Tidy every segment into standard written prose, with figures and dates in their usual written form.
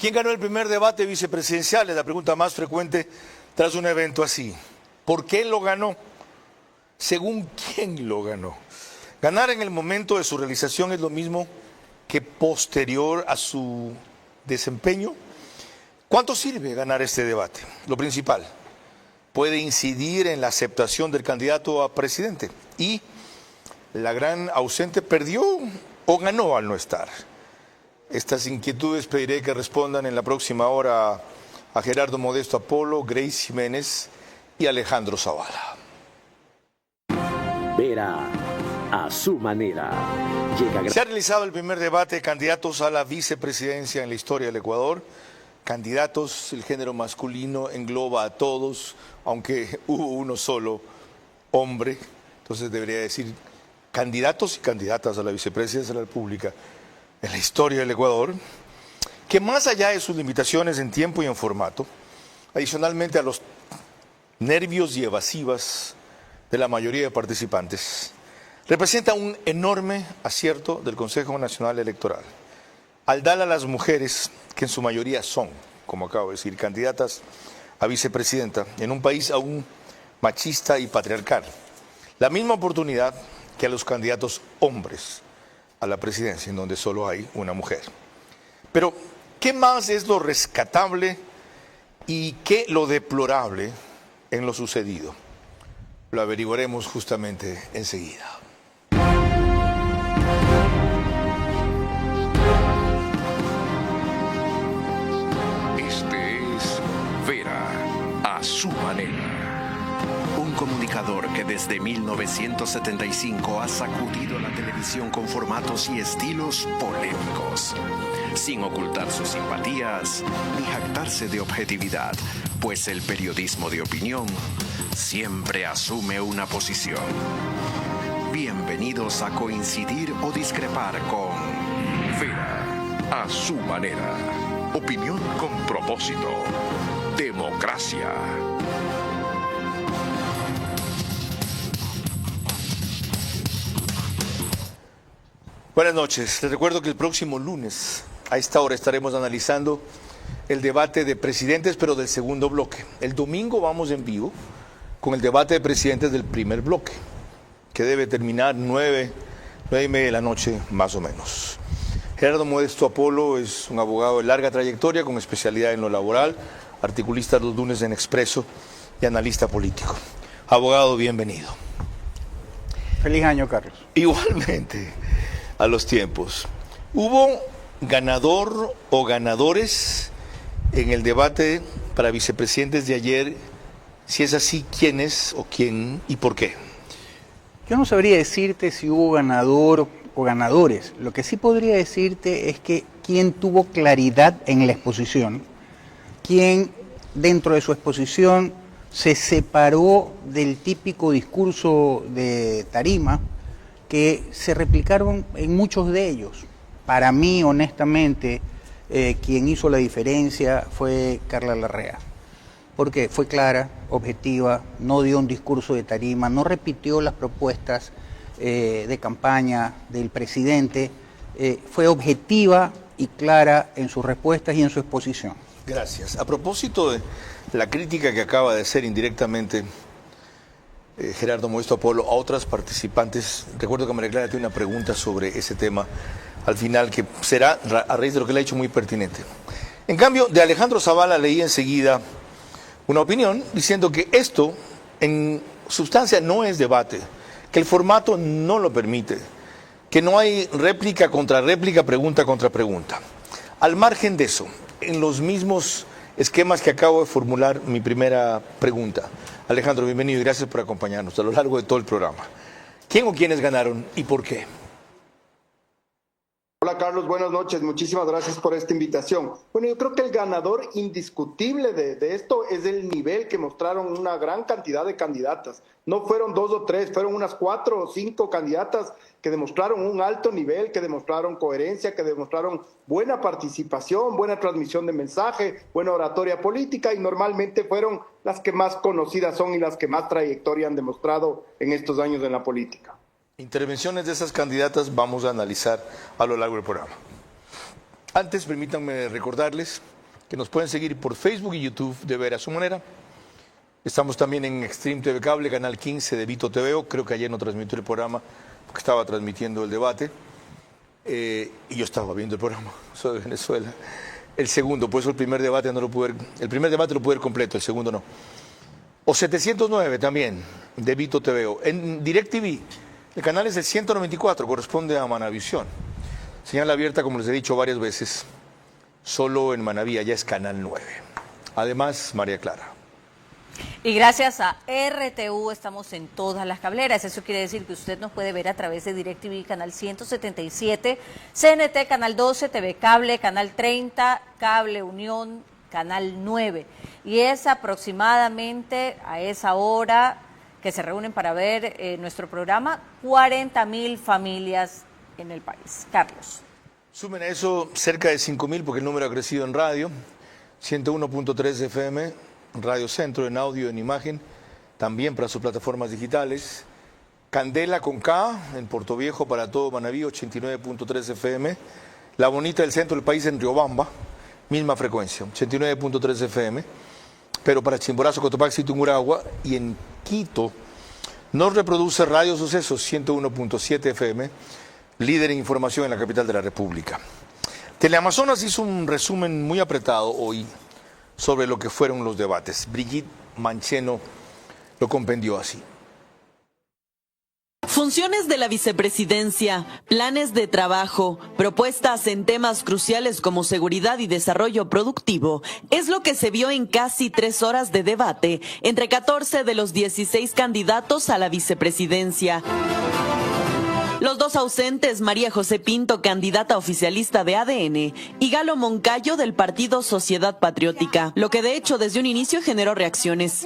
¿Quién ganó el primer debate vicepresidencial? Es la pregunta más frecuente tras un evento así. ¿Por qué lo ganó? ¿Según quién lo ganó? Ganar en el momento de su realización es lo mismo que posterior a su desempeño. ¿Cuánto sirve ganar este debate? Lo principal, puede incidir en la aceptación del candidato a presidente. Y la gran ausente perdió o ganó al no estar. Estas inquietudes pediré que respondan en la próxima hora a Gerardo Modesto Apolo, Grace Jiménez y Alejandro Zavala. Vera a su manera. Se ha realizado el primer debate de candidatos a la vicepresidencia en la historia del Ecuador. Candidatos, el género masculino engloba a todos, aunque hubo uno solo hombre. Entonces debería decir candidatos y candidatas a la vicepresidencia de la República en la historia del Ecuador, que más allá de sus limitaciones en tiempo y en formato, adicionalmente a los nervios y evasivas de la mayoría de participantes, representa un enorme acierto del Consejo Nacional Electoral al dar a las mujeres, que en su mayoría son, como acabo de decir, candidatas a vicepresidenta en un país aún machista y patriarcal, la misma oportunidad que a los candidatos hombres a la presidencia, en donde solo hay una mujer. Pero, ¿qué más es lo rescatable y qué lo deplorable en lo sucedido? Lo averiguaremos justamente enseguida. Este es Vera a su manera. Un comunicador que desde 1975 ha sacudido la televisión con formatos y estilos polémicos, sin ocultar sus simpatías ni jactarse de objetividad, pues el periodismo de opinión siempre asume una posición. Bienvenidos a coincidir o discrepar con Vera a su manera. Opinión con propósito. Democracia. Buenas noches. Les recuerdo que el próximo lunes a esta hora estaremos analizando el debate de presidentes, pero del segundo bloque. El domingo vamos en vivo con el debate de presidentes del primer bloque, que debe terminar 9:30 de la noche más o menos. Gerardo Modesto Apolo es un abogado de larga trayectoria con especialidad en lo laboral, articulista los lunes en Expreso y analista político. Abogado, bienvenido. Feliz año, Carlos. Igualmente, a los tiempos. ¿Hubo ganador o ganadores en el debate para vicepresidentes de ayer? Si es así, ¿quiénes o quién y por qué? Yo no sabría decirte si hubo ganador o ganadores. Lo que sí podría decirte es que quién tuvo claridad en la exposición, quién dentro de su exposición se separó del típico discurso de tarima que se replicaron en muchos de ellos. Para mí, honestamente, quien hizo la diferencia fue Carla Larrea, porque fue clara, objetiva, no dio un discurso de tarima, no repitió las propuestas de campaña del presidente, fue objetiva y clara en sus respuestas y en su exposición. Gracias. A propósito de la crítica que acaba de hacer indirectamente Gerardo Modesto Apolo a otras participantes, recuerdo que María Clara tiene una pregunta sobre ese tema al final, que será a raíz de lo que le ha dicho muy pertinente. En cambio, de Alejandro Zavala leí enseguida una opinión diciendo que esto en sustancia no es debate, que el formato no lo permite, que no hay réplica contra réplica, pregunta contra pregunta. Al margen de eso, en los mismos esquemas que acabo de formular mi primera pregunta. Alejandro, bienvenido y gracias por acompañarnos a lo largo de todo el programa. ¿Quién o quiénes ganaron y por qué? Hola Carlos, buenas noches, muchísimas gracias por esta invitación. Bueno, yo creo que el ganador indiscutible de esto es el nivel que mostraron una gran cantidad de candidatas. No fueron 2 o 3, fueron unas 4 o 5 candidatas que demostraron un alto nivel, que demostraron coherencia, que demostraron buena participación, buena transmisión de mensaje, buena oratoria política, y normalmente fueron las que más conocidas son y las que más trayectoria han demostrado en estos años en la política. Intervenciones de esas candidatas vamos a analizar a lo largo del programa. Antes, permítanme recordarles que nos pueden seguir por Facebook y YouTube de Ver a Su Manera. Estamos también en Extreme TV Cable, canal 15 de Vito TVO. Creo que ayer no transmitió el programa porque estaba transmitiendo el debate. Y yo estaba viendo el programa, soy de Venezuela. El segundo, por eso el primer debate no lo pude ver, el primer debate lo pude ver completo, el segundo no. O 709 también, de Vito TVO. En DirecTV, el canal es el 194, corresponde a Manavisión. Señal abierta, como les he dicho varias veces, solo en Manaví, ya es canal 9. Además, María Clara. Y gracias a RTU estamos en todas las cableras. Eso quiere decir que usted nos puede ver a través de DirecTV, canal 177, CNT, canal 12, TV Cable, canal 30, Cable Unión, canal 9. Y es aproximadamente a esa hora que se reúnen para ver nuestro programa 40.000 familias en el país. Carlos. Sumen a eso cerca de 5.000 porque el número ha crecido en radio, 101.3 FM, Radio Centro en audio y en imagen, también para sus plataformas digitales. Candela con K en Puerto Viejo para todo Manaví, 89.3 FM. La Bonita del centro del país en Riobamba, misma frecuencia, 89.3 FM. Pero para Chimborazo, Cotopaxi y Tungurahua y en Quito nos reproduce Radio Sucesos, 101.7 FM, líder en información en la capital de la República. Teleamazonas hizo un resumen muy apretado hoy sobre lo que fueron los debates. Brigitte Mancheno lo compendió así. Funciones de la vicepresidencia, planes de trabajo, propuestas en temas cruciales como seguridad y desarrollo productivo, es lo que se vio en casi 3 horas de debate entre 14 de los 16 candidatos a la vicepresidencia. Los dos ausentes, María José Pinto, candidata oficialista de ADN, y Galo Moncayo del partido Sociedad Patriótica, lo que de hecho desde un inicio generó reacciones.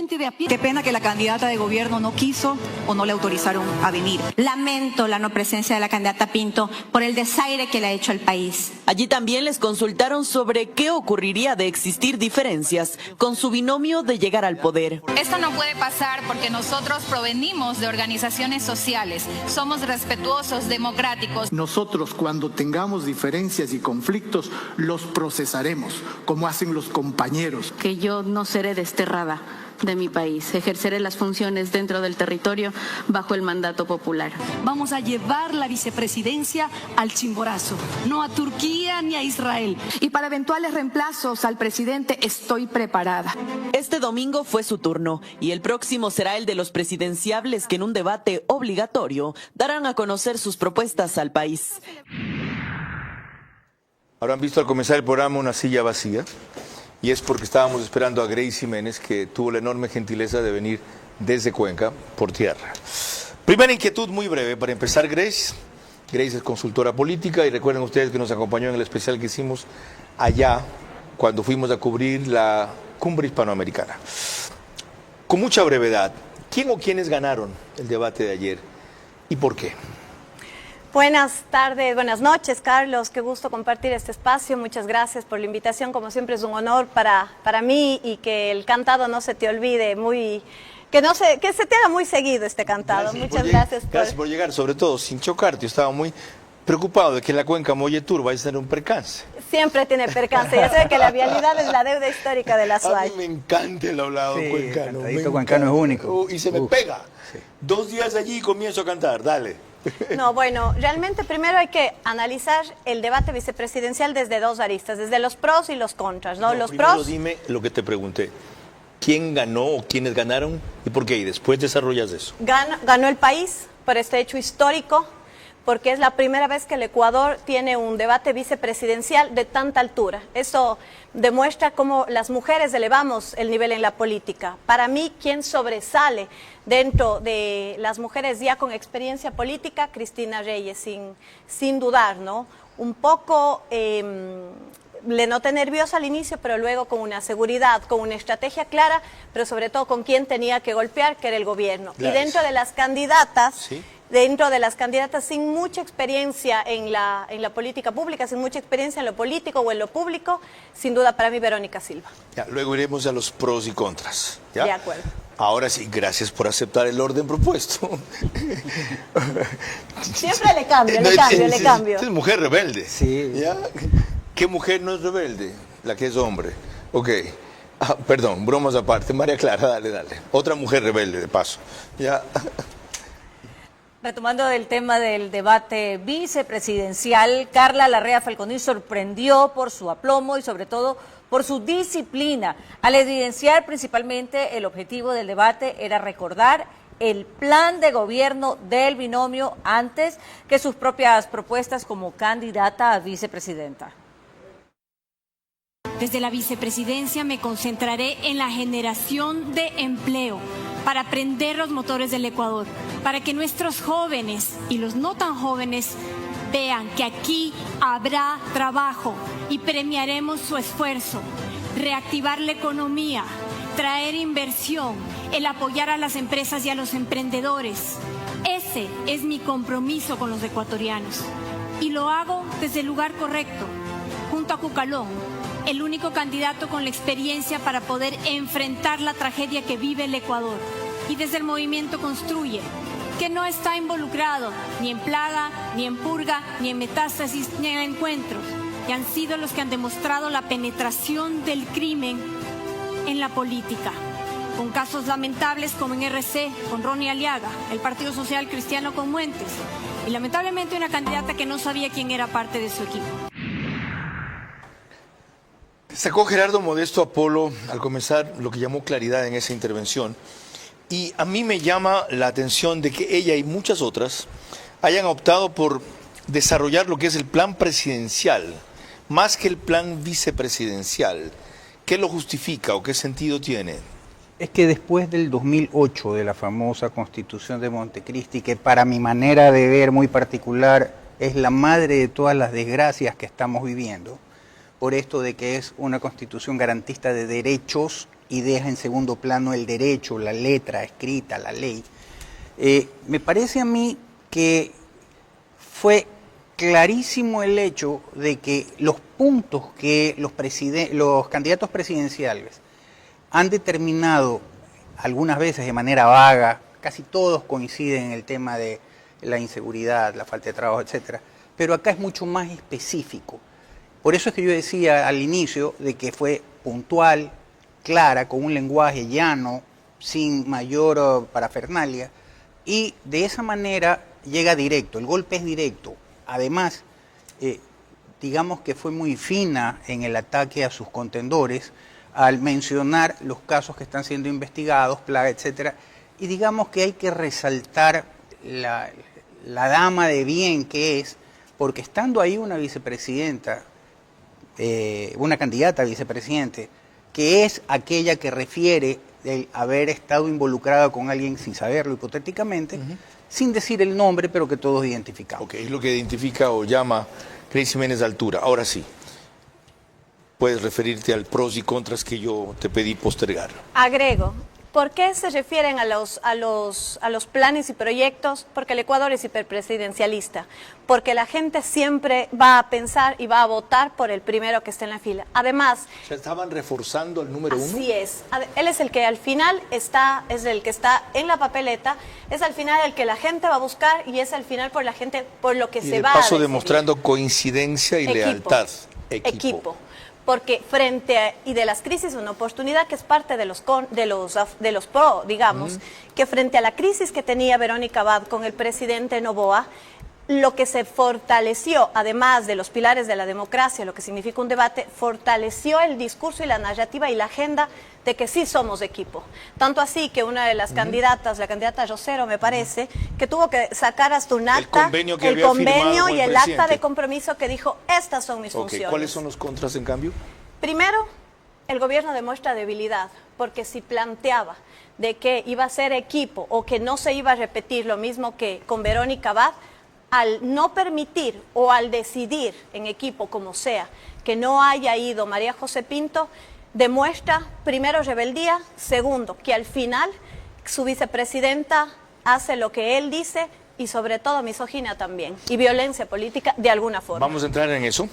Qué pena que la candidata de gobierno no quiso o no le autorizaron a venir. Lamento la no presencia de la candidata Pinto por el desaire que le ha hecho al país. Allí también les consultaron sobre qué ocurriría de existir diferencias con su binomio de llegar al poder. Esto no puede pasar porque nosotros provenimos de organizaciones sociales, somos respetuosos, democráticos. Nosotros, cuando tengamos diferencias y conflictos, los procesaremos, como hacen los compañeros. Que yo no seré desterrada de mi país, ejerceré las funciones dentro del territorio bajo el mandato popular. Vamos a llevar la vicepresidencia al Chimborazo, no a Turquía ni a Israel. Y para eventuales reemplazos al presidente estoy preparada. Este domingo fue su turno y el próximo será el de los presidenciables que en un debate obligatorio darán a conocer sus propuestas al país. Habrán visto al comenzar el programa una silla vacía. Y es porque estábamos esperando a Grace Jiménez, que tuvo la enorme gentileza de venir desde Cuenca por tierra. Primera inquietud muy breve para empezar, Grace. Grace es consultora política y recuerden ustedes que nos acompañó en el especial que hicimos allá cuando fuimos a cubrir la cumbre hispanoamericana. Con mucha brevedad, ¿quién o quiénes ganaron el debate de ayer y por qué? Buenas tardes, buenas noches, Carlos. Qué gusto compartir este espacio. Muchas gracias por la invitación. Como siempre es un honor para mí y que el cantado no se te olvide que se te haga muy seguido este cantado. Muchas gracias. Gracias por llegar, sobre todo sin chocarte. Yo estaba muy preocupado de que la cuenca Molle Tour vaya a tener un percance. Siempre tiene percance. Ya sabe que la vialidad es la deuda histórica de la SUAY. A mí me encanta el hablado cuencano. El cuencano es único. Y se me pega. Sí. 2 días allí y comienzo a cantar. Dale. No, bueno, realmente primero hay que analizar el debate vicepresidencial desde 2 aristas, desde los pros y los contras, ¿no? Los primero pros. Dime lo que te pregunté. ¿Quién ganó o quiénes ganaron y por qué? Y después desarrollas eso. Ganó el país por este hecho histórico, porque es la primera vez que el Ecuador tiene un debate vicepresidencial de tanta altura. Eso demuestra cómo las mujeres elevamos el nivel en la política. Para mí, quien sobresale dentro de las mujeres ya con experiencia política, Cristina Reyes, sin dudar, ¿no? Un poco le noté nerviosa al inicio, pero luego con una seguridad, con una estrategia clara, pero sobre todo con quien tenía que golpear, que era el gobierno. Gracias. Y dentro de las candidatas... ¿Sí? Dentro de las candidatas sin mucha experiencia en la política pública, sin mucha experiencia en lo político o en lo público, sin duda para mí Verónica Silva. Ya, luego iremos a los pros y contras. ¿Ya? De acuerdo. Ahora sí, gracias por aceptar el orden propuesto. Siempre le cambio. Es mujer rebelde. Sí. ¿Ya? ¿Qué mujer no es rebelde? La que es hombre. Ok. Perdón, bromas aparte. María Clara, dale. Otra mujer rebelde, de paso. Ya. Retomando el tema del debate vicepresidencial, Carla Larrea Falconi sorprendió por su aplomo y sobre todo por su disciplina, al evidenciar principalmente el objetivo del debate era recordar el plan de gobierno del binomio antes que sus propias propuestas como candidata a vicepresidenta. Desde la vicepresidencia me concentraré en la generación de empleo para prender los motores del Ecuador, para que nuestros jóvenes y los no tan jóvenes vean que aquí habrá trabajo y premiaremos su esfuerzo, reactivar la economía, traer inversión, el apoyar a las empresas y a los emprendedores. Ese es mi compromiso con los ecuatorianos y lo hago desde el lugar correcto, junto a Cucalón, el único candidato con la experiencia para poder enfrentar la tragedia que vive el Ecuador. Y desde el movimiento Construye, que no está involucrado ni en plaga, ni en purga, ni en metástasis, ni en encuentros, y han sido los que han demostrado la penetración del crimen en la política, con casos lamentables como en RC, con Ronnie Aliaga, el Partido Social Cristiano con Muentes, y lamentablemente una candidata que no sabía quién era parte de su equipo. Sacó Gerardo Modesto Apolo al comenzar lo que llamó claridad en esa intervención. Y a mí me llama la atención de que ella y muchas otras hayan optado por desarrollar lo que es el plan presidencial, más que el plan vicepresidencial. ¿Qué lo justifica o qué sentido tiene? Es que después del 2008, de la famosa Constitución de Montecristi, que para mi manera de ver muy particular es la madre de todas las desgracias que estamos viviendo, por esto de que es una constitución garantista de derechos y deja en segundo plano el derecho, la letra escrita, la ley. Me parece a mí que fue clarísimo el hecho de que los puntos que los candidatos presidenciales han determinado algunas veces de manera vaga, casi todos coinciden en el tema de la inseguridad, la falta de trabajo, etcétera, pero acá es mucho más específico. Por eso es que yo decía al inicio de que fue puntual, clara, con un lenguaje llano, sin mayor parafernalia, y de esa manera llega directo, el golpe es directo. Además, digamos que fue muy fina en el ataque a sus contendores al mencionar los casos que están siendo investigados, plaga, etcétera, y digamos que hay que resaltar la dama de bien que es, porque estando ahí una vicepresidenta, una candidata a vicepresidente, que es aquella que refiere de haber estado involucrada con alguien sin saberlo hipotéticamente, sin decir el nombre, pero que todos identificamos. Ok, es lo que identifica o llama Grace Jiménez de Altura. Ahora sí, puedes referirte al pros y contras que yo te pedí postergar. Agrego. ¿Por qué se refieren a los planes y proyectos? Porque el Ecuador es hiperpresidencialista, porque la gente siempre va a pensar y va a votar por el primero que esté en la fila. Además... ¿Ya estaban reforzando el número uno? Así es. Él es el que al final es el que está en la papeleta, es al final el que la gente va a buscar y es al final por la gente, por lo que se va a decidir. Y de paso demostrando coincidencia y lealtad. Equipo. Porque y de las crisis una oportunidad que es parte de los pro, digamos, que frente a la crisis que tenía Verónica Abad con el presidente Noboa, lo que se fortaleció, además de los pilares de la democracia, lo que significa un debate, fortaleció el discurso y la narrativa y la agenda de que sí somos equipo. Tanto así que una de las candidatas, la candidata Rosero, me parece, que tuvo que sacar hasta un acta, el convenio y el acta de compromiso que dijo, estas son mis funciones. ¿Cuáles son los contras, en cambio? Primero, el gobierno demuestra debilidad, porque si planteaba de que iba a ser equipo o que no se iba a repetir lo mismo que con Verónica Abad, al no permitir o al decidir en equipo, como sea, que no haya ido María José Pinto, demuestra, primero, rebeldía, segundo, que al final su vicepresidenta hace lo que él dice y sobre todo misoginia también, y violencia política de alguna forma. Vamos a entrar en eso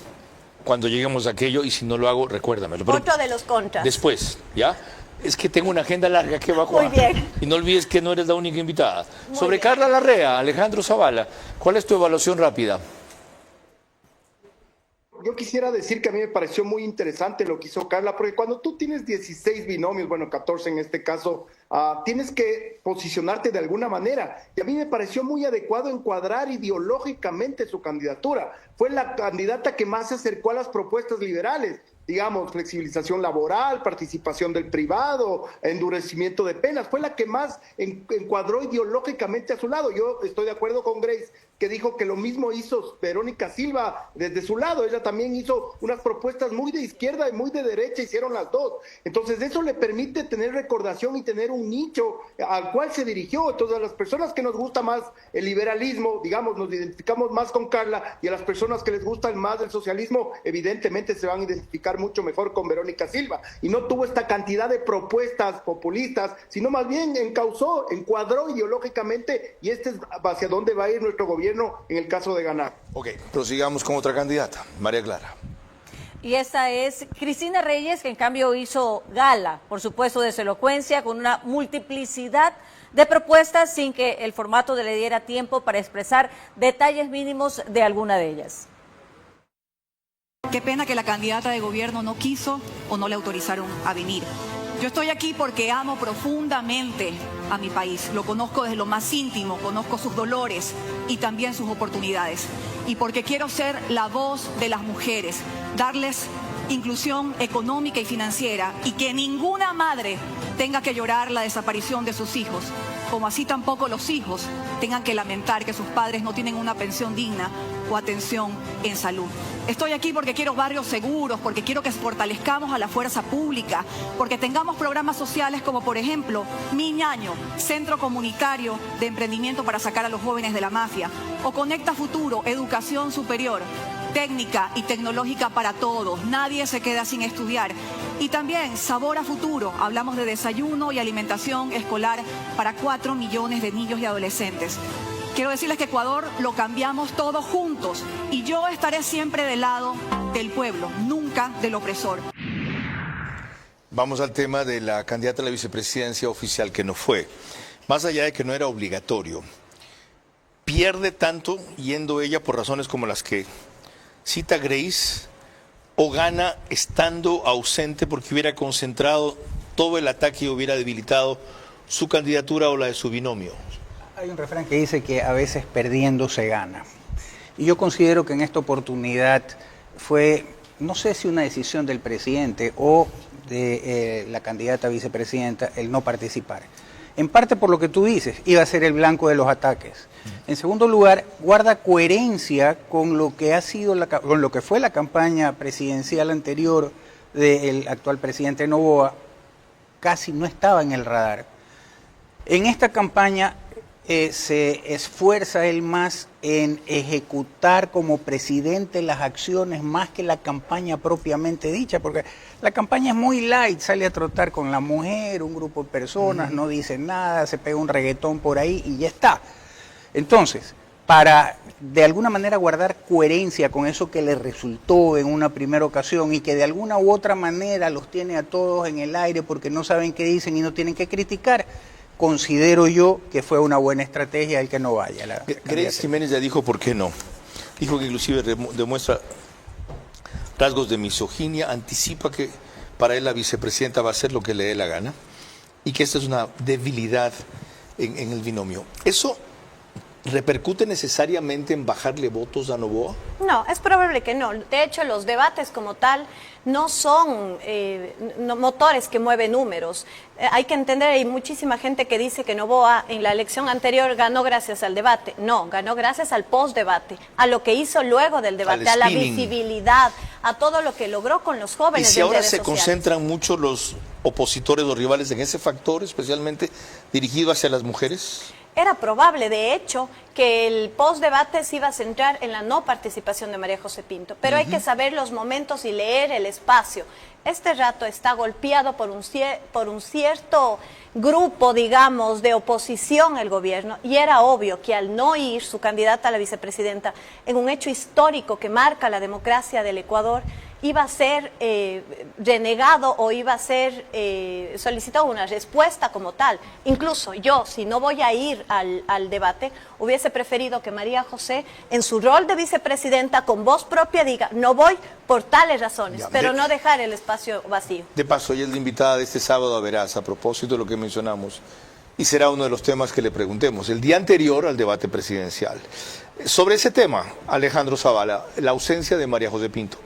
cuando lleguemos a aquello y si no lo hago, recuérdamelo. Pero otro de los contras. Después, ¿ya? Es que tengo una agenda larga que va a jugar. Muy bien. Y no olvides que no eres la única invitada. Sobre Carla Larrea, Alejandro Zavala, ¿cuál es tu evaluación rápida? yo quisiera decir que a mí me pareció muy interesante lo que hizo Carla, porque cuando tú tienes 16 binomios, bueno, 14 en este caso, tienes que posicionarte de alguna manera. Y a mí me pareció muy adecuado encuadrar ideológicamente su candidatura. Fue la candidata que más se acercó a las propuestas liberales. Digamos, flexibilización laboral, participación del privado, endurecimiento de penas, fue la que más encuadró ideológicamente a su lado. Yo estoy de acuerdo con Grace, que dijo que lo mismo hizo Verónica Silva desde su lado. Ella también hizo unas propuestas muy de izquierda y muy de derecha, hicieron las dos. Entonces eso le permite tener recordación y tener un nicho al cual se dirigió. Entonces a las personas que nos gusta más el liberalismo, digamos, nos identificamos más con Carla, y a las personas que les gusta más el socialismo, evidentemente se van a identificar mucho mejor con Verónica Silva. Y no tuvo esta cantidad de propuestas populistas, sino más bien encauzó, encuadró ideológicamente, y este es hacia dónde va a ir nuestro gobierno en el caso de ganar. Ok, prosigamos con otra candidata, María Clara. Y esta es Cristina Reyes, que en cambio hizo gala, por supuesto, de su elocuencia, con una multiplicidad de propuestas sin que el formato le diera tiempo para expresar detalles mínimos de alguna de ellas. Qué pena que la candidata de gobierno no quiso o no le autorizaron a venir. Yo estoy aquí porque amo profundamente a mi país. Lo conozco desde lo más íntimo, conozco sus dolores y también sus oportunidades. Y porque quiero ser la voz de las mujeres, darles inclusión económica y financiera, y que ninguna madre tenga que llorar la desaparición de sus hijos, como así tampoco los hijos tengan que lamentar que sus padres no tienen una pensión digna o atención en salud. Estoy aquí porque quiero barrios seguros, porque quiero que fortalezcamos a la fuerza pública, porque tengamos programas sociales como, por ejemplo, Mi Ñaño, Centro Comunitario de Emprendimiento para sacar a los jóvenes de la mafia, o Conecta Futuro, Educación Superior, técnica y tecnológica para todos, nadie se queda sin estudiar. Y también Sabor a Futuro, hablamos de desayuno y alimentación escolar para 4 millones de niños y adolescentes. Quiero decirles que Ecuador lo cambiamos todos juntos, y yo estaré siempre del lado del pueblo, nunca del opresor. Vamos al tema de la candidata a la vicepresidencia oficial que no fue. Más allá de que no era obligatorio, pierde tanto yendo ella por razones como las que cita Grace, o gana estando ausente porque hubiera concentrado todo el ataque y hubiera debilitado su candidatura o la de su binomio. Hay un refrán que dice que a veces perdiendo se gana. Y yo considero que en esta oportunidad fue, no sé si una decisión del presidente o de la candidata a vicepresidenta el no participar. En parte por lo que tú dices, iba a ser el blanco de los ataques. En segundo lugar, guarda coherencia con lo que ha sido con lo que fue la campaña presidencial anterior del actual presidente Noboa. Casi no estaba en el radar. En esta campaña se esfuerza él más en ejecutar como presidente las acciones más que la campaña propiamente dicha, porque la campaña es muy light, sale a trotar con la mujer, un grupo de personas, no dice nada, se pega un reggaetón por ahí y ya está. Entonces, para de alguna manera guardar coherencia con eso que le resultó en una primera ocasión y que de alguna u otra manera los tiene a todos en el aire porque no saben qué dicen y no tienen que criticar, considero yo que fue una buena estrategia el que no vaya. Grace Jiménez ya dijo por qué no. Dijo que inclusive demuestra rasgos de misoginia, anticipa que para él la vicepresidenta va a hacer lo que le dé la gana y que esta es una debilidad en el binomio. ¿Eso repercute necesariamente en bajarle votos a Noboa? No, es probable que no. De hecho, los debates como tal no son motores que mueven números. Hay que entender, hay muchísima gente que dice que Noboa en la elección anterior ganó gracias al debate. No, ganó gracias al post-debate, a lo que hizo luego del debate, a la visibilidad, a todo lo que logró con los jóvenes. Y si ahora se concentran mucho los opositores, los rivales en ese factor, especialmente dirigido hacia las mujeres. Era probable, de hecho, que el post-debate se iba a centrar en la no participación de María José Pinto, pero hay que saber los momentos y leer el espacio. Este rato está golpeado por un cierto grupo, digamos, de oposición al gobierno, y era obvio que al no ir su candidata a la vicepresidenta en un hecho histórico que marca la democracia del Ecuador, iba a ser renegado o iba a ser solicitado una respuesta como tal. Incluso yo, si no voy a ir al debate, hubiese preferido que María José, en su rol de vicepresidenta, con voz propia diga, no voy por tales razones, Ya, pero no dejar el espacio vacío. De paso, ella es la invitada de este sábado a Veraz, a propósito de lo que mencionamos, y será uno de los temas que le preguntemos, el día anterior al debate presidencial. Sobre ese tema, Alejandro Zavala, la ausencia de María José Pinto.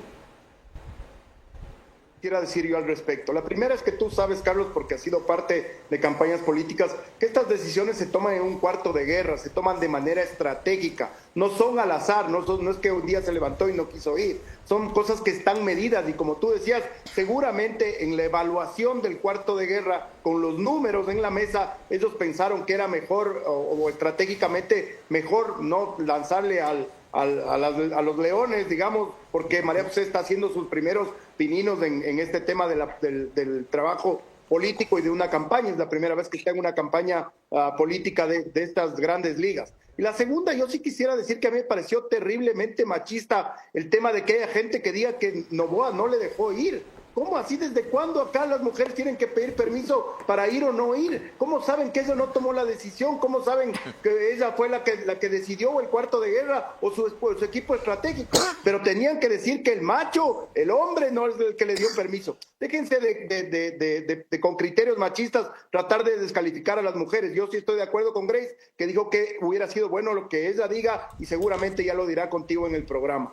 Quiero decir yo al respecto. La primera es que tú sabes, Carlos, porque has sido parte de campañas políticas, que estas decisiones se toman en un cuarto de guerra, se toman de manera estratégica, no son al azar, no es que un día se levantó y no quiso ir, son cosas que están medidas y como tú decías, seguramente en la evaluación del cuarto de guerra, con los números en la mesa, ellos pensaron que era mejor o estratégicamente mejor no lanzarle a los leones, digamos, porque María José está haciendo sus primeros pininos en este tema del trabajo político y de una campaña. Es la primera vez que está en una campaña política de estas grandes ligas. Y la segunda, yo sí quisiera decir que a mí me pareció terriblemente machista el tema de que haya gente que diga que Noboa no le dejó ir. ¿Cómo así? ¿Desde cuándo acá las mujeres tienen que pedir permiso para ir o no ir? ¿Cómo saben que ella no tomó la decisión? ¿Cómo saben que ella fue la que decidió el cuarto de guerra o su equipo estratégico? Pero tenían que decir que el macho, el hombre, no es el que le dio permiso. Déjense de con criterios machistas tratar de descalificar a las mujeres. Yo sí estoy de acuerdo con Grace, que dijo que hubiera sido bueno lo que ella diga y seguramente ya lo dirá contigo en el programa.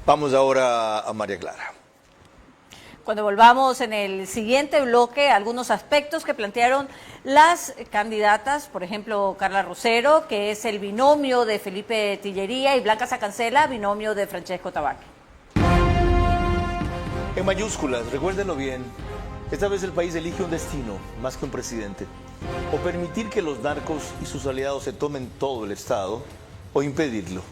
Vamos ahora a María Clara. Cuando volvamos en el siguiente bloque, algunos aspectos que plantearon las candidatas, por ejemplo, Carla Rosero, que es el binomio de Felipe Tillería, y Blanca Sacancela, binomio de Francesco Tabaqui. En mayúsculas, recuérdenlo bien, esta vez el país elige un destino más que un presidente. O permitir que los narcos y sus aliados se tomen todo el Estado, o impedirlo.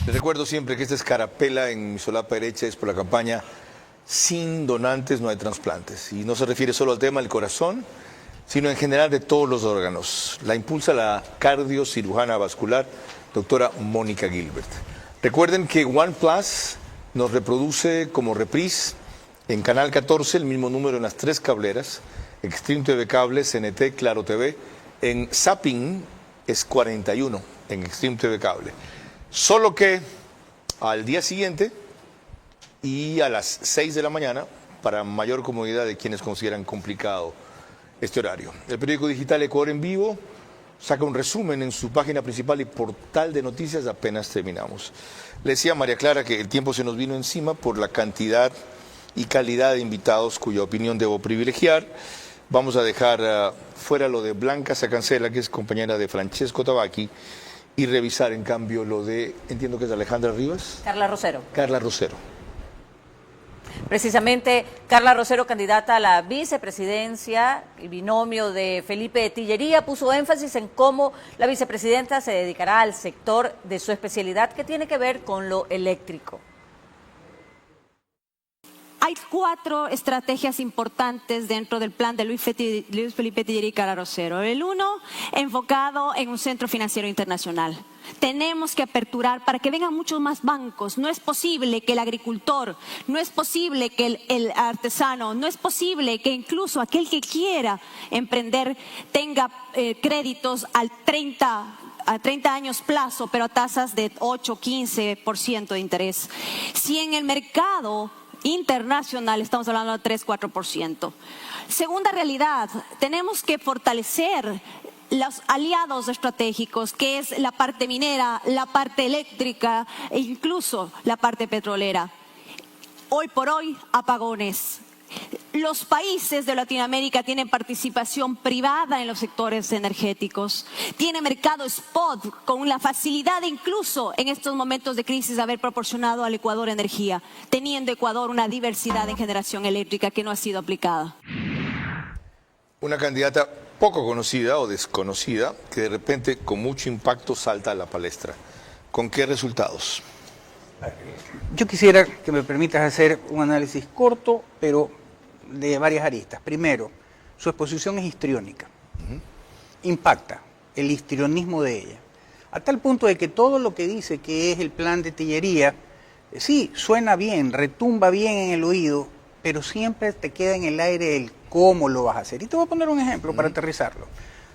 Les recuerdo siempre que esta escarapela en mi solapa derecha es por la campaña Sin donantes no hay trasplantes. Y no se refiere solo al tema del corazón, sino en general de todos los órganos. La impulsa la cardiocirujana vascular, doctora Mónica Gilbert. Recuerden que OnePlus nos reproduce como reprise en Canal 14, el mismo número en las 3 cableras, Extreme TV Cable, CNT, Claro TV. En Zapping es 41 en Extreme TV Cable. Solo que al día siguiente y a las 6 de la mañana, para mayor comodidad de quienes consideran complicado este horario. El periódico digital Ecuador en Vivo saca un resumen en su página principal y portal de noticias apenas terminamos. Le decía a María Clara que el tiempo se nos vino encima por la cantidad y calidad de invitados cuya opinión debo privilegiar. Vamos a dejar fuera lo de Blanca Sacancela, que es compañera de Francesco Tabaqui, y revisar en cambio lo de, entiendo que es Alejandra Rivas. Carla Rosero. Carla Rosero. Precisamente Carla Rosero, candidata a la vicepresidencia, el binomio de Felipe Tillería, puso énfasis en cómo la vicepresidenta se dedicará al sector de su especialidad, que tiene que ver con lo eléctrico. Hay 4 estrategias importantes dentro del plan de Luis Felipe Tillería y Carla Rosero. El 1, enfocado en un centro financiero internacional. Tenemos que aperturar para que vengan muchos más bancos. No es posible que el agricultor, no es posible que el artesano, no es posible que incluso aquel que quiera emprender tenga créditos a 30 años plazo, pero a tasas de 8, 15% de interés. Si en el mercado internacional estamos hablando de 3, 4%. Segunda realidad, tenemos que fortalecer los aliados estratégicos, que es la parte minera, la parte eléctrica e incluso la parte petrolera. Hoy por hoy, apagones. Los países de Latinoamérica tienen participación privada en los sectores energéticos, tiene mercado spot con la facilidad incluso en estos momentos de crisis de haber proporcionado al Ecuador energía, teniendo Ecuador una diversidad en generación eléctrica que no ha sido aplicada. Una candidata poco conocida o desconocida que de repente con mucho impacto salta a la palestra. ¿Con qué resultados? Yo quisiera que me permitas hacer un análisis corto, pero de varias aristas. Primero, su exposición es histriónica. Impacta el histrionismo de ella, a tal punto de que todo lo que dice que es el plan de Tillería sí, suena bien, retumba bien en el oído, pero siempre te queda en el aire el cómo lo vas a hacer. Y te voy a poner un ejemplo para aterrizarlo.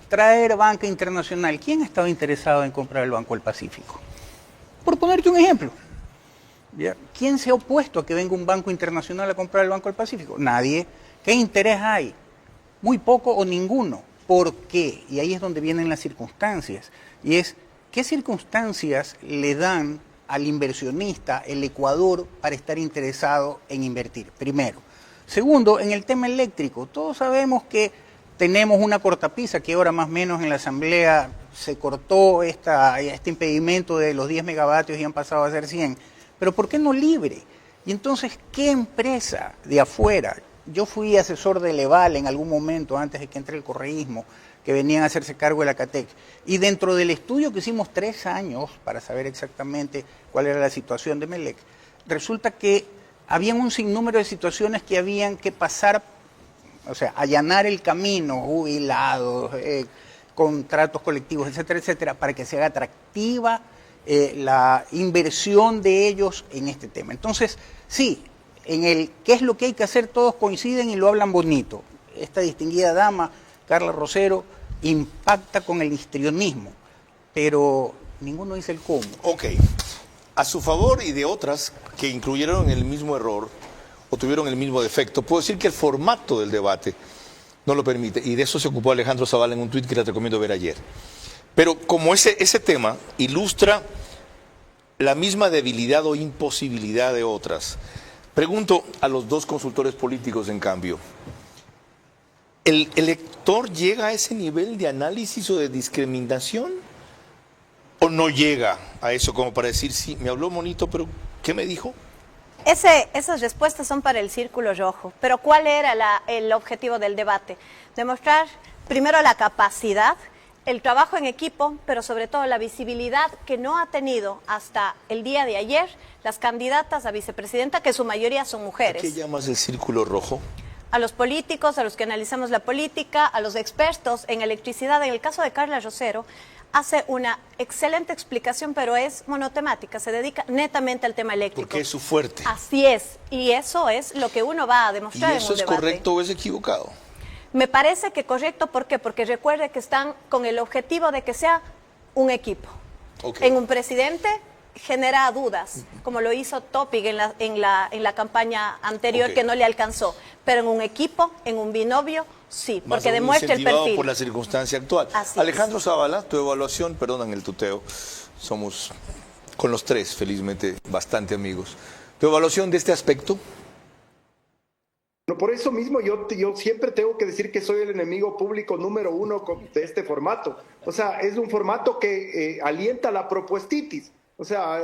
Traer banca internacional. ¿Quién estaba interesado en comprar el Banco del Pacífico? Por ponerte un ejemplo. ¿Ya? ¿Quién se ha opuesto a que venga un banco internacional a comprar el Banco del Pacífico? Nadie. ¿Qué interés hay? Muy poco o ninguno. ¿Por qué? Y ahí es donde vienen las circunstancias. Y es, ¿qué circunstancias le dan al inversionista, el Ecuador, para estar interesado en invertir? Primero. Segundo, en el tema eléctrico. Todos sabemos que tenemos una cortapisa que ahora más o menos en la Asamblea se cortó este impedimento de los 10 megavatios y han pasado a ser 100. Pero ¿por qué no libre? Y entonces, ¿qué empresa de afuera? Yo fui asesor de Leval en algún momento, antes de que entre el correísmo, que venían a hacerse cargo de la CATEC. Y dentro del estudio que hicimos 3 años para saber exactamente cuál era la situación de Melec, resulta que habían un sinnúmero de situaciones que habían que pasar, o sea, allanar el camino, jubilados, contratos colectivos, etcétera, etcétera, para que se haga atractiva la inversión de ellos en este tema. Entonces, sí, en el qué es lo que hay que hacer todos coinciden y lo hablan bonito. Esta distinguida dama, Carla Rosero, impacta con el histrionismo, pero ninguno dice el cómo. Ok, a su favor y de otras que incluyeron el mismo error o tuvieron el mismo defecto, puedo decir que el formato del debate no lo permite, y de eso se ocupó Alejandro Zavala en un tuit que les recomiendo ver ayer. Pero como ese tema ilustra la misma debilidad o imposibilidad de otras, pregunto a los dos consultores políticos, en cambio, ¿el elector llega a ese nivel de análisis o de discriminación? ¿O no llega a eso como para decir, sí, me habló bonito, pero ¿qué me dijo? Esas respuestas son para el círculo rojo. Pero ¿cuál era el objetivo del debate? Demostrar primero la capacidad, el trabajo en equipo, pero sobre todo la visibilidad que no ha tenido hasta el día de ayer las candidatas a vicepresidenta, que su mayoría son mujeres. ¿A qué llamas el círculo rojo? A los políticos, a los que analizamos la política, a los expertos en electricidad. En el caso de Carla Rosero, hace una excelente explicación, pero es monotemática, se dedica netamente al tema eléctrico. Porque es su fuerte. Así es, y eso es lo que uno va a demostrar en un debate. ¿Y eso es correcto o es equivocado? Me parece que correcto, ¿por qué? Porque recuerde que están con el objetivo de que sea un equipo. Okay. En un presidente genera dudas, como lo hizo Topic en la campaña anterior, que no le alcanzó. Pero en un equipo, en un binomio, sí, porque demuestra el perfil. Por la circunstancia actual. Así Alejandro Zavala, tu evaluación, perdonan el tuteo, somos con los tres, felizmente, bastante amigos. ¿Tu evaluación de este aspecto? Por eso mismo yo siempre tengo que decir que soy el enemigo público número 1 de este formato. O sea, es un formato que alienta la propuestitis. O sea,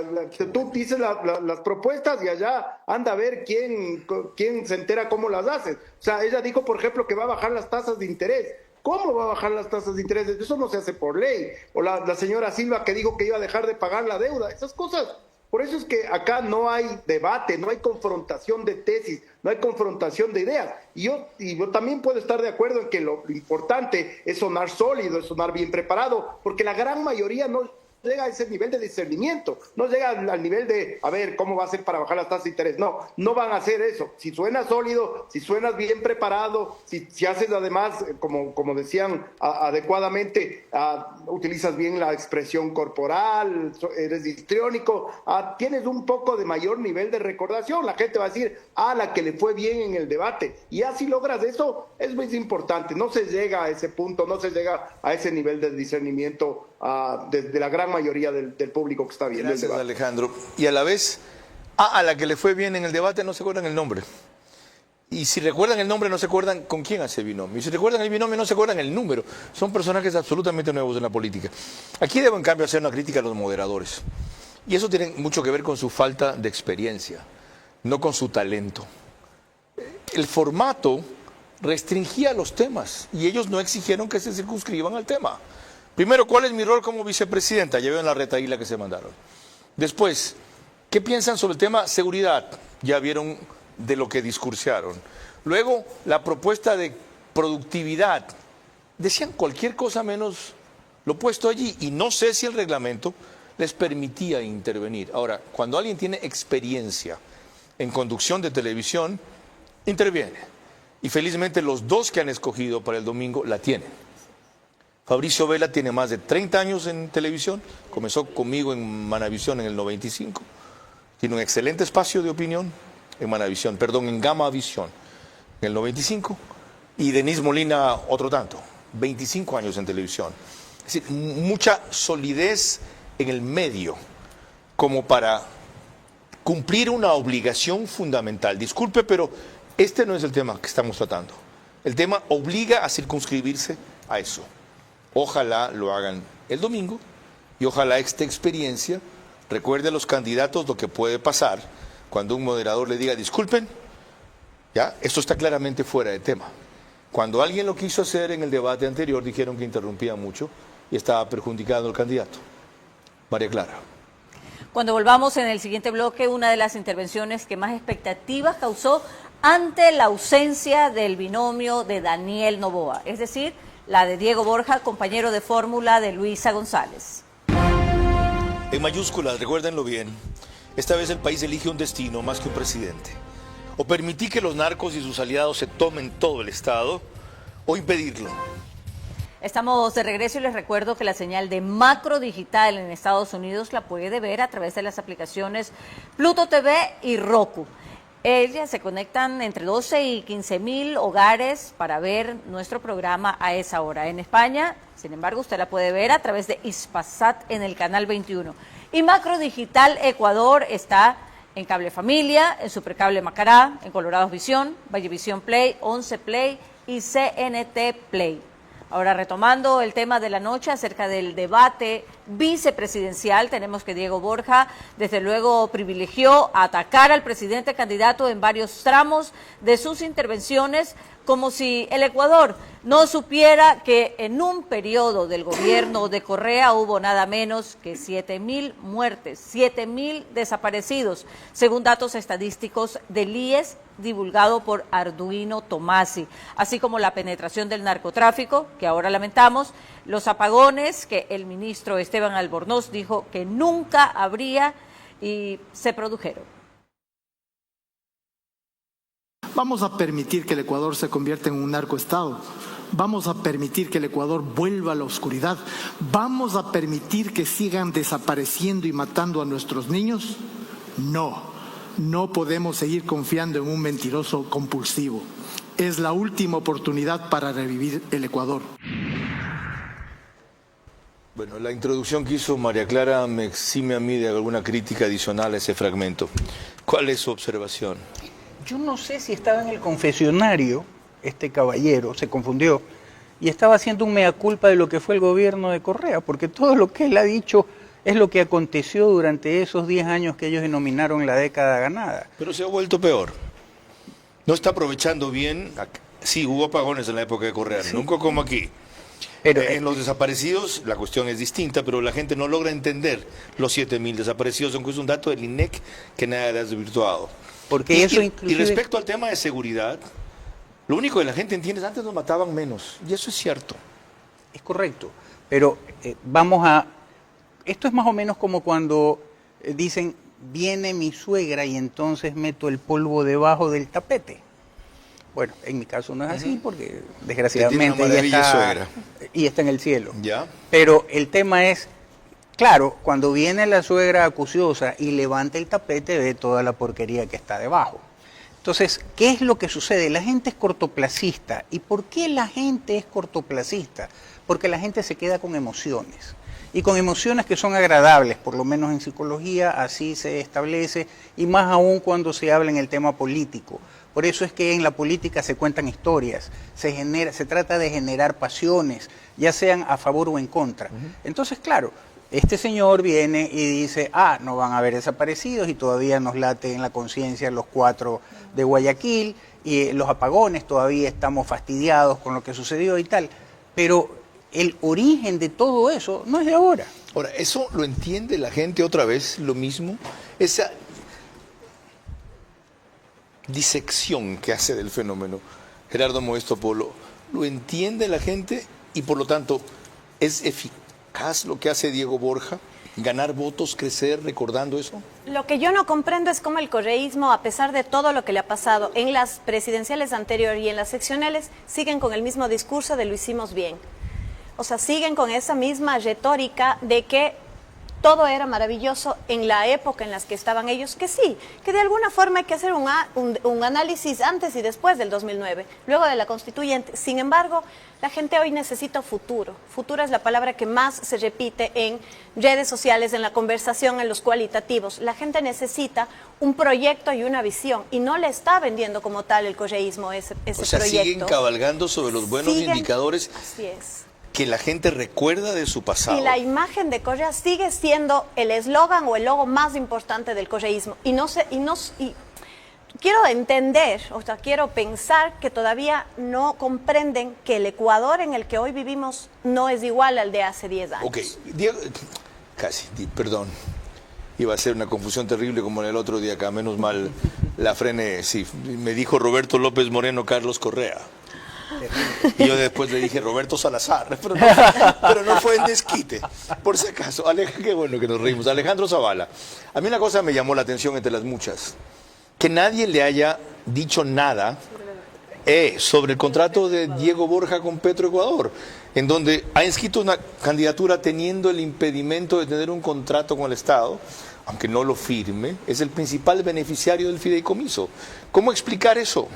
tú dices las propuestas y allá anda a ver quién se entera cómo las haces. O sea, ella dijo, por ejemplo, que va a bajar las tasas de interés. ¿Cómo va a bajar las tasas de interés? Eso no se hace por ley. O la señora Silva que dijo que iba a dejar de pagar la deuda. Esas cosas. Por eso es que acá no hay debate, no hay confrontación de tesis, no hay confrontación de ideas. Y yo también puedo estar de acuerdo en que lo importante es sonar sólido, es sonar bien preparado, porque la gran mayoría no llega a ese nivel de discernimiento, no llega al nivel de, a ver, ¿cómo va a ser para bajar las tasas de interés? No van a hacer eso. Si suenas sólido, si suenas bien preparado, si haces además, como decían, adecuadamente, utilizas bien la expresión corporal, eres histriónico, tienes un poco de mayor nivel de recordación, la gente va a decir, la que le fue bien en el debate, y así logras eso, es muy importante. No se llega a ese punto, no se llega a ese nivel de discernimiento de la gran mayoría del público que está viendo. Gracias, Alejandro. Y a la vez, a la que le fue bien en el debate no se acuerdan el nombre. Y si recuerdan el nombre no se acuerdan con quién hace el binomio. Y si recuerdan el binomio no se acuerdan el número. Son personajes absolutamente nuevos en la política. Aquí debo en cambio hacer una crítica a los moderadores. Y eso tiene mucho que ver con su falta de experiencia, no con su talento. El formato restringía los temas y ellos no exigieron que se circunscriban al tema. Primero, ¿cuál es mi rol como vicepresidenta? Ya vieron la retaíla que se mandaron. Después, ¿qué piensan sobre el tema seguridad? Ya vieron de lo que discursaron. Luego, la propuesta de productividad. Decían cualquier cosa menos lo puesto allí. Y no sé si el reglamento les permitía intervenir. Ahora, cuando alguien tiene experiencia en conducción de televisión, interviene. Y felizmente los dos que han escogido para el domingo la tienen. Fabricio Vela tiene más de 30 años en televisión, comenzó conmigo en Manavisión en el 95, tiene un excelente espacio de opinión en Gamavisión en el 95, y Denise Molina otro tanto, 25 años en televisión. Es decir, mucha solidez en el medio como para cumplir una obligación fundamental. Disculpe, pero este no es el tema que estamos tratando. El tema obliga a circunscribirse a eso. Ojalá lo hagan el domingo y ojalá esta experiencia recuerde a los candidatos lo que puede pasar cuando un moderador le diga, disculpen, ya, esto está claramente fuera de tema. Cuando alguien lo quiso hacer en el debate anterior, dijeron que interrumpía mucho y estaba perjudicando al candidato. María Clara. Cuando volvamos en el siguiente bloque, una de las intervenciones que más expectativas causó ante la ausencia del binomio de Daniel Noboa, es decir, la de Diego Borja, compañero de fórmula de Luisa González. En mayúsculas, recuérdenlo bien, esta vez el país elige un destino más que un presidente. O permitir que los narcos y sus aliados se tomen todo el Estado, o impedirlo. Estamos de regreso y les recuerdo que la señal de Macro Digital en Estados Unidos la puede ver a través de las aplicaciones Pluto TV y Roku. Ellas se conectan entre 12 y 15 mil hogares para ver nuestro programa a esa hora. En España, sin embargo, usted la puede ver a través de Hispasat en el canal 21. Y Macro Digital Ecuador está en Cable Familia, en Supercable Macará, en Colorados Visión, Vallevisión Play, 11 Play y CNT Play. Ahora, retomando el tema de la noche acerca del debate vicepresidencial, tenemos que Diego Borja, desde luego, privilegió atacar al presidente candidato en varios tramos de sus intervenciones, como si el Ecuador no supiera que en un periodo del gobierno de Correa hubo nada menos que 7.000 muertes, 7.000 desaparecidos, según datos estadísticos del IES divulgado por Arduino Tomasi, así como la penetración del narcotráfico, que ahora lamentamos, los apagones que el ministro Esteban Albornoz dijo que nunca habría y se produjeron. Vamos a permitir que el Ecuador se convierta en un narcoestado. Vamos a permitir que el Ecuador vuelva a la oscuridad. Vamos a permitir que sigan desapareciendo y matando a nuestros niños. No podemos seguir confiando en un mentiroso compulsivo. Es la última oportunidad para revivir el Ecuador. Bueno, la introducción que hizo María Clara me exime a mí de alguna crítica adicional a ese fragmento. ¿Cuál es su observación? Yo no sé si estaba en el confesionario, este caballero se confundió y estaba haciendo un mea culpa de lo que fue el gobierno de Correa, porque todo lo que él ha dicho es lo que aconteció durante esos 10 años que ellos denominaron la década ganada. Pero se ha vuelto peor. No está aprovechando bien. Sí, hubo apagones en la época de Correa, sí. Nunca como aquí. Pero, en los desaparecidos la cuestión es distinta, pero la gente no logra entender los 7.000 desaparecidos, aunque es un dato del INEC que nada ha desvirtuado. Porque eso inclusive... Y respecto al tema de seguridad, lo único que la gente entiende es que antes nos mataban menos, y eso es cierto. Es correcto, pero vamos a... Esto es más o menos como cuando dicen, viene mi suegra y entonces meto el polvo debajo del tapete. Bueno, en mi caso no es así porque desgraciadamente ella está en el cielo. ¿Ya? Pero el tema es, claro, cuando viene la suegra acuciosa y levanta el tapete, ve toda la porquería que está debajo. Entonces, ¿qué es lo que sucede? La gente es cortoplacista. ¿Y por qué la gente es cortoplacista? Porque la gente se queda con emociones. Y con emociones que son agradables, por lo menos en psicología así se establece, y más aún cuando se habla en el tema político. Por eso es que en la política se cuentan historias, se trata de generar pasiones, ya sean a favor o en contra. Entonces, claro, este señor viene y dice, no van a haber desaparecidos y todavía nos late en la conciencia los 4 de Guayaquil, y los apagones, todavía estamos fastidiados con lo que sucedió y tal, pero el origen de todo eso no es de ahora. Ahora, ¿eso lo entiende la gente otra vez, lo mismo? Esa disección que hace del fenómeno Gerardo Modesto Polo, ¿lo entiende la gente? Y por lo tanto, ¿es eficaz lo que hace Diego Borja? ganar votos, crecer, recordando eso? Lo que yo no comprendo es cómo el correísmo, a pesar de todo lo que le ha pasado en las presidenciales anteriores y en las seccionales, siguen con el mismo discurso de lo hicimos bien. O sea, siguen con esa misma retórica de que todo era maravilloso en la época en las que estaban ellos, que sí, que de alguna forma hay que hacer un análisis antes y después del 2009, luego de la constituyente. Sin embargo, la gente hoy necesita futuro. Futuro es la palabra que más se repite en redes sociales, en la conversación, en los cualitativos. La gente necesita un proyecto y una visión, y no le está vendiendo como tal el correísmo ese proyecto. O sea, proyecto. siguen cabalgando sobre los buenos indicadores. Así es. Que la gente recuerda de su pasado. Y la imagen de Correa sigue siendo el eslogan o el logo más importante del correísmo. Y quiero entender, o sea, quiero pensar que todavía no comprenden que el Ecuador en el que hoy vivimos no es igual al de hace 10 años. Ok, Diego, perdón. Iba a ser una confusión terrible como en el otro día acá, menos mal la frené. Sí, me dijo Roberto López Moreno Carlos Correa. Y yo después le dije Roberto Salazar, pero no fue el desquite. Por si acaso, qué bueno que nos reímos. Alejandro Zavala, a mí una cosa me llamó la atención entre las muchas, que nadie le haya dicho nada sobre el contrato de Diego Borja con Petroecuador, en donde ha inscrito una candidatura teniendo el impedimento de tener un contrato con el Estado, aunque no lo firme, es el principal beneficiario del fideicomiso. ¿Cómo explicar eso?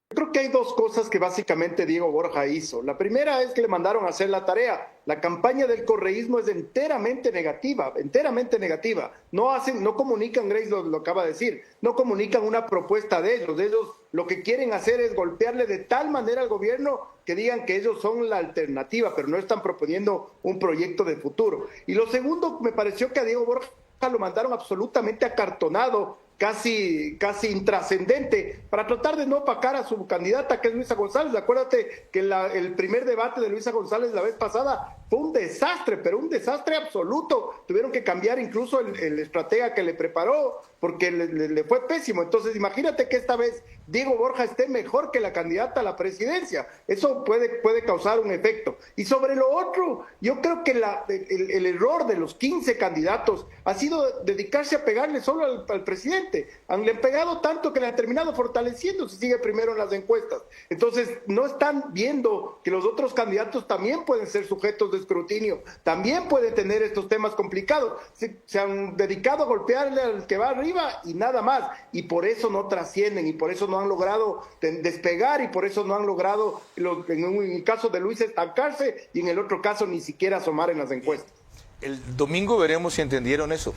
Creo que hay dos cosas que básicamente Diego Borja hizo. La primera es que le mandaron a hacer la tarea. La campaña del correísmo es enteramente negativa, enteramente negativa. No comunican, Grace lo acaba de decir, no comunican una propuesta de ellos. Ellos lo que quieren hacer es golpearle de tal manera al gobierno que digan que ellos son la alternativa, pero no están proponiendo un proyecto de futuro. Y lo segundo, me pareció que a Diego Borja lo mandaron absolutamente acartonado, casi intrascendente, para tratar de no opacar a su candidata, que es Luisa González. Acuérdate que el primer debate de Luisa González la vez pasada fue un desastre, pero un desastre absoluto. Tuvieron que cambiar incluso el estratega que le preparó, porque le fue pésimo. Entonces, imagínate que esta vez Diego Borja esté mejor que la candidata a la presidencia. Eso puede causar un efecto. Y sobre lo otro, yo creo que el error de los 15 candidatos ha sido dedicarse a pegarle solo al presidente. Le han pegado tanto que le han terminado fortaleciendo si sigue primero en las encuestas. Entonces, no están viendo que los otros candidatos también pueden ser sujetos de escrutinio, también pueden tener estos temas complicados. Se han dedicado a golpearle al que va arriba y nada más. Y por eso no trascienden, y por eso no han logrado despegar, y por eso no han logrado, en el caso de Luis, estancarse, y en el otro caso ni siquiera asomar en las encuestas. El domingo veremos si entendieron eso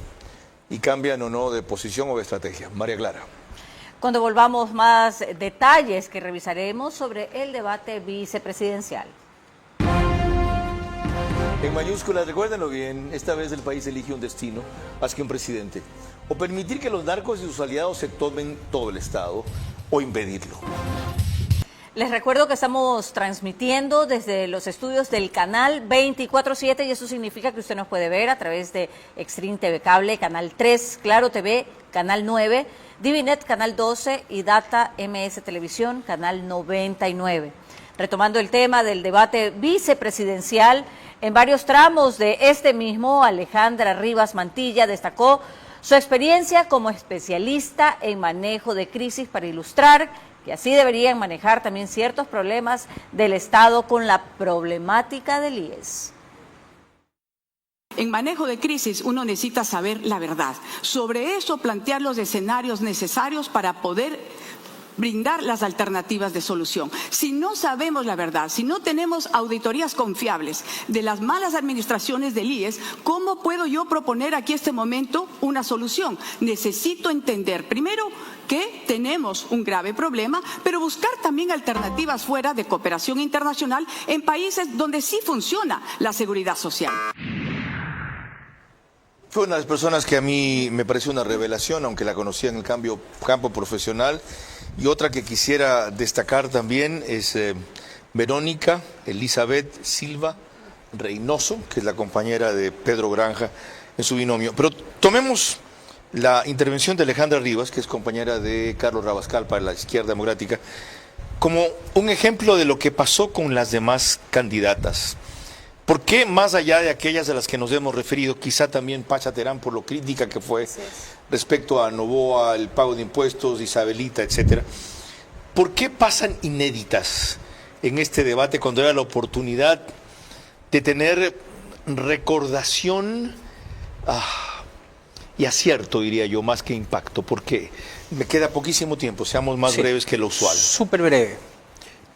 y cambian o no de posición o de estrategia. María Clara. Cuando volvamos, más detalles que revisaremos sobre el debate vicepresidencial. En mayúsculas, recuérdenlo bien, esta vez el país elige un destino más que un presidente. O permitir que los narcos y sus aliados se tomen todo el Estado, o impedirlo. Les recuerdo que estamos transmitiendo desde los estudios del canal 24/7 y eso significa que usted nos puede ver a través de Extreme TV Cable, Canal 3, Claro TV, Canal 9, Divinet, Canal 12 y Data MS Televisión, Canal 99. Retomando el tema del debate vicepresidencial, en varios tramos de este mismo, Alejandra Rivas Mantilla destacó su experiencia como especialista en manejo de crisis para ilustrar que así deberían manejar también ciertos problemas del Estado con la problemática del IES. En manejo de crisis uno necesita saber la verdad. Sobre eso plantear los escenarios necesarios para poder brindar las alternativas de solución. Si no sabemos la verdad, si no tenemos auditorías confiables de las malas administraciones del IES, ¿cómo puedo yo proponer aquí este momento una solución? Necesito entender, primero, que tenemos un grave problema, pero buscar también alternativas fuera de cooperación internacional en países donde sí funciona la seguridad social. Fue una de las personas que a mí me pareció una revelación, aunque la conocía en el campo profesional. Y otra que quisiera destacar también es Verónica Elizabeth Silva Reynoso, que es la compañera de Pedro Granja en su binomio. Pero tomemos la intervención de Alejandra Rivas, que es compañera de Carlos Rabascal para la Izquierda Democrática, como un ejemplo de lo que pasó con las demás candidatas. ¿Por qué, más allá de aquellas a las que nos hemos referido, quizá también Pacha Terán por lo crítica que fue respecto a Novoa, el pago de impuestos, Isabelita, etcétera, ¿por qué pasan inéditas en este debate cuando era la oportunidad de tener recordación y acierto, diría yo, más que impacto? Porque me queda poquísimo tiempo, seamos más breves que lo usual. Súper breve.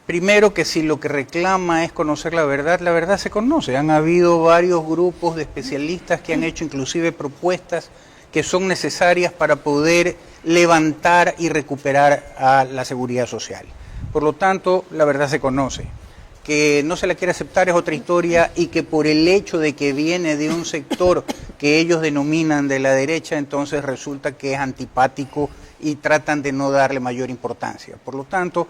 Primero, que si lo que reclama es conocer la verdad se conoce. Han habido varios grupos de especialistas que han hecho inclusive propuestas que son necesarias para poder levantar y recuperar a la seguridad social. Por lo tanto, la verdad se conoce. Que no se la quiere aceptar es otra historia, y que por el hecho de que viene de un sector que ellos denominan de la derecha, entonces resulta que es antipático y tratan de no darle mayor importancia. Por lo tanto,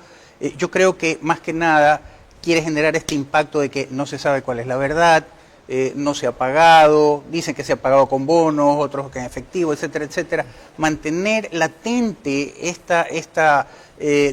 yo creo que más que nada quiere generar este impacto de que no se sabe cuál es la verdad, no se ha pagado, dicen que se ha pagado con bonos, otros que en efectivo, etcétera, etcétera. Mantener latente esta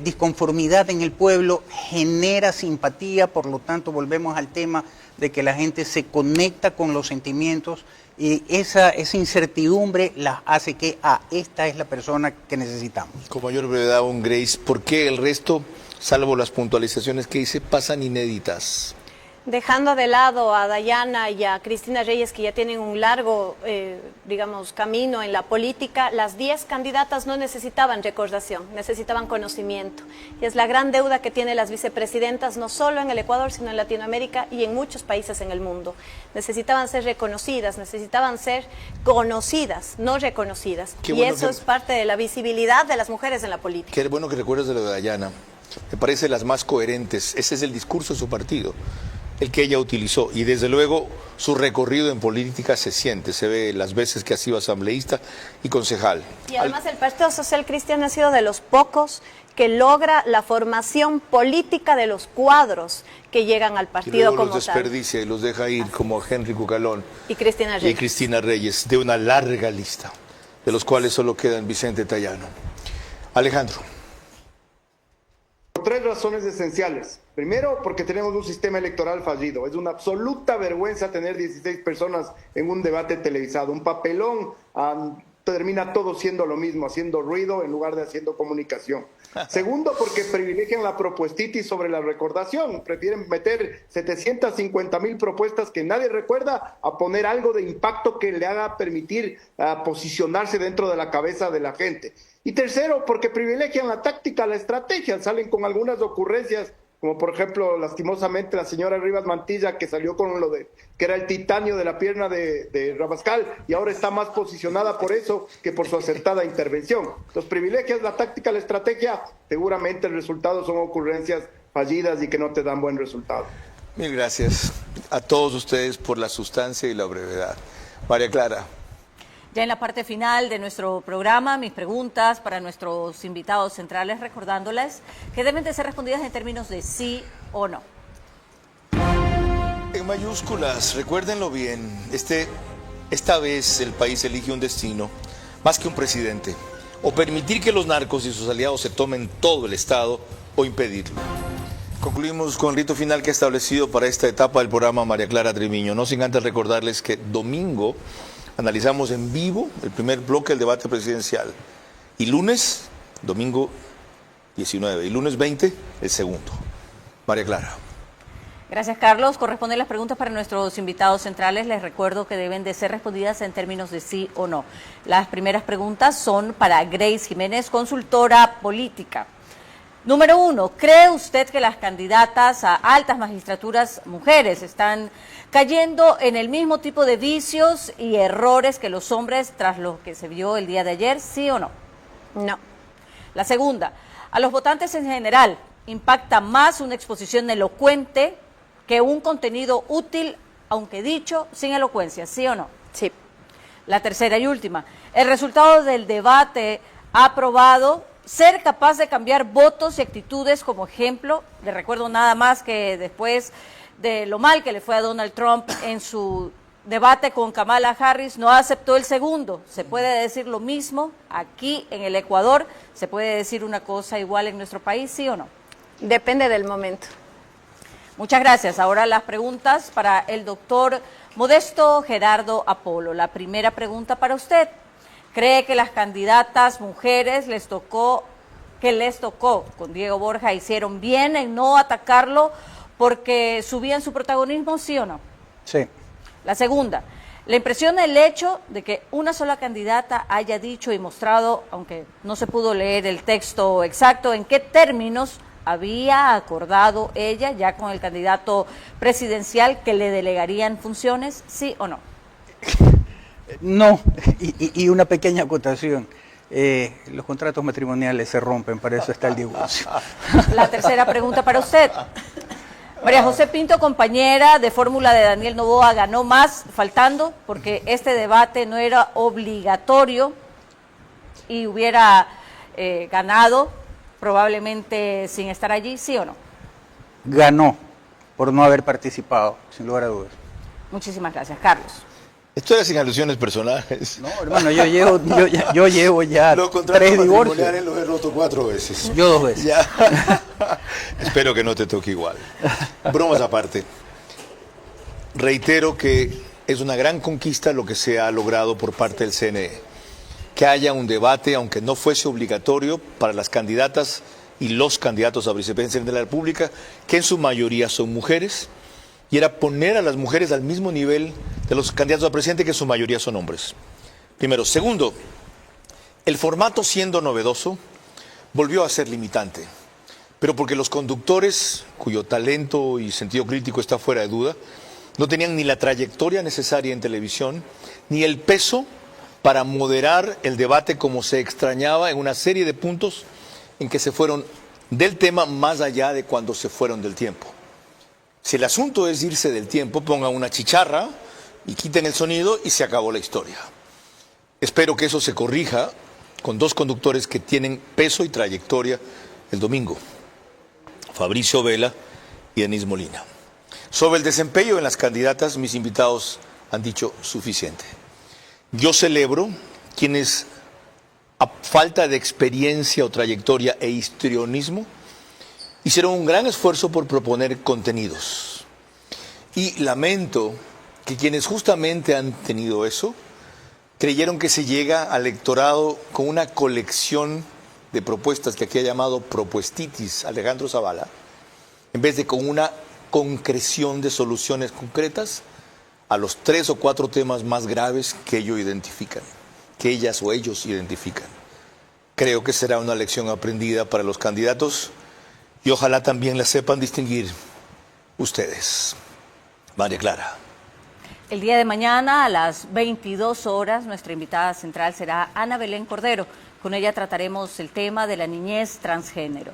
disconformidad en el pueblo genera simpatía, por lo tanto volvemos al tema de que la gente se conecta con los sentimientos, y esa incertidumbre las hace que esta es la persona que necesitamos. Con mayor brevedad, un Grace, ¿por qué el resto, salvo las puntualizaciones que hice, pasan inéditas? Dejando de lado a Dayana y a Cristina Reyes, que ya tienen un largo, camino en la política, las 10 candidatas no necesitaban recordación, necesitaban conocimiento. Y es la gran deuda que tienen las vicepresidentas, no solo en el Ecuador, sino en Latinoamérica y en muchos países en el mundo. Necesitaban ser reconocidas, necesitaban ser conocidas, no reconocidas. Y eso es parte de la visibilidad de las mujeres en la política. Qué bueno que recuerdas de lo de Dayana. Me parece las más coherentes. Ese es el discurso de su partido, el que ella utilizó, y desde luego su recorrido en política se siente, se ve las veces que ha sido asambleísta y concejal. Y además el Partido Social Cristiano ha sido de los pocos que logra la formación política de los cuadros que llegan al partido, y luego como los desperdicia y los deja ir, como Henry Cucalón y Cristina Reyes, de una larga lista, de los cuales solo quedan Vicente Tayano. Alejandro. Por 3 razones esenciales. Primero, porque tenemos un sistema electoral fallido. Es una absoluta vergüenza tener 16 personas en un debate televisado. Un papelón, termina todo siendo lo mismo, haciendo ruido en lugar de haciendo comunicación. Segundo, porque privilegian la propuestitis sobre la recordación. Prefieren meter 750,000 propuestas que nadie recuerda a poner algo de impacto que le haga permitir posicionarse dentro de la cabeza de la gente. Y tercero, porque privilegian la táctica, la estrategia. Salen con algunas ocurrencias, como por ejemplo, lastimosamente, la señora Rivas Mantilla, que salió con lo de que era el titanio de la pierna de Rabascal, y ahora está más posicionada por eso que por su acertada intervención. Los privilegios, la táctica, la estrategia, seguramente el resultado son ocurrencias fallidas y que no te dan buen resultado. Mil gracias a todos ustedes por la sustancia y la brevedad. María Clara. Ya en la parte final de nuestro programa, mis preguntas para nuestros invitados centrales, recordándoles que deben de ser respondidas en términos de sí o no. En mayúsculas, recuérdenlo bien, esta vez el país elige un destino, más que un presidente, o permitir que los narcos y sus aliados se tomen todo el Estado, o impedirlo. Concluimos con el rito final que ha establecido para esta etapa del programa María Clara Treviño, no sin antes recordarles que domingo analizamos en vivo el primer bloque del debate presidencial, y lunes, domingo 19, y lunes 20, el segundo. María Clara. Gracias, Carlos. Corresponden las preguntas para nuestros invitados centrales. Les recuerdo que deben de ser respondidas en términos de sí o no. Las primeras preguntas son para Grace Jiménez, consultora política. Número 1, ¿cree usted que las candidatas a altas magistraturas mujeres están cayendo en el mismo tipo de vicios y errores que los hombres tras lo que se vio el día de ayer, sí o no? No. La segunda, a los votantes en general, ¿impacta más una exposición elocuente que un contenido útil, aunque dicho sin elocuencia, sí o no? Sí. La tercera y última, ¿el resultado del debate ha probado ser capaz de cambiar votos y actitudes? Como ejemplo, le recuerdo nada más que después de lo mal que le fue a Donald Trump en su debate con Kamala Harris, no aceptó el segundo. ¿Se puede decir lo mismo aquí en el Ecuador? ¿Se puede decir una cosa igual en nuestro país, sí o no? Depende del momento. Muchas gracias. Ahora las preguntas para el doctor Modesto Gerardo Apolo. La primera pregunta para usted. ¿Cree que las candidatas mujeres les tocó con Diego Borja hicieron bien en no atacarlo porque subían su protagonismo, sí o no? Sí. La segunda, ¿le impresiona el hecho de que una sola candidata haya dicho y mostrado, aunque no se pudo leer el texto exacto, en qué términos había acordado ella ya con el candidato presidencial que le delegarían funciones, sí o no? No, y una pequeña acotación. Los contratos matrimoniales se rompen, para eso está el divorcio. La tercera pregunta para usted. María José Pinto, compañera de fórmula de Daniel Noboa, ganó más faltando porque este debate no era obligatorio y hubiera ganado probablemente sin estar allí, ¿sí o no? Ganó por no haber participado, sin lugar a dudas. Muchísimas gracias. Carlos. Esto era sin alusiones personales. No, hermano, yo llevo ya los contratos 3 divorcios. matrimoniales los he roto 4 veces. Yo 2 veces. Ya. Espero que no te toque igual. Bromas aparte. Reitero que es una gran conquista lo que se ha logrado por parte del CNE. Que haya un debate, aunque no fuese obligatorio, para las candidatas y los candidatos a vicepresidencia de la República, que en su mayoría son mujeres, y era poner a las mujeres al mismo nivel de los candidatos a presidente, que en su mayoría son hombres. Primero. Segundo, el formato, siendo novedoso, volvió a ser limitante, pero porque los conductores, cuyo talento y sentido crítico está fuera de duda, no tenían ni la trayectoria necesaria en televisión, ni el peso para moderar el debate como se extrañaba en una serie de puntos en que se fueron del tema más allá de cuando se fueron del tiempo. Si el asunto es irse del tiempo, pongan una chicharra y quiten el sonido y se acabó la historia. Espero que eso se corrija con 2 conductores que tienen peso y trayectoria el domingo, Fabricio Vela y Denise Molina. Sobre el desempeño en las candidatas, mis invitados han dicho suficiente. Yo celebro quienes, a falta de experiencia o trayectoria e histrionismo, hicieron un gran esfuerzo por proponer contenidos. Y lamento que quienes justamente han tenido eso, creyeron que se llega al electorado con una colección de propuestas que aquí ha llamado propuestitis Alejandro Zavala, en vez de con una concreción de soluciones concretas a los 3 o 4 temas más graves que ellos identifican, que ellas o ellos identifican. Creo que será una lección aprendida para los candidatos y ojalá también la sepan distinguir ustedes. María Clara. El día de mañana a las 22 horas nuestra invitada central será Ana Belén Cordero. Con ella trataremos el tema de la niñez transgénero.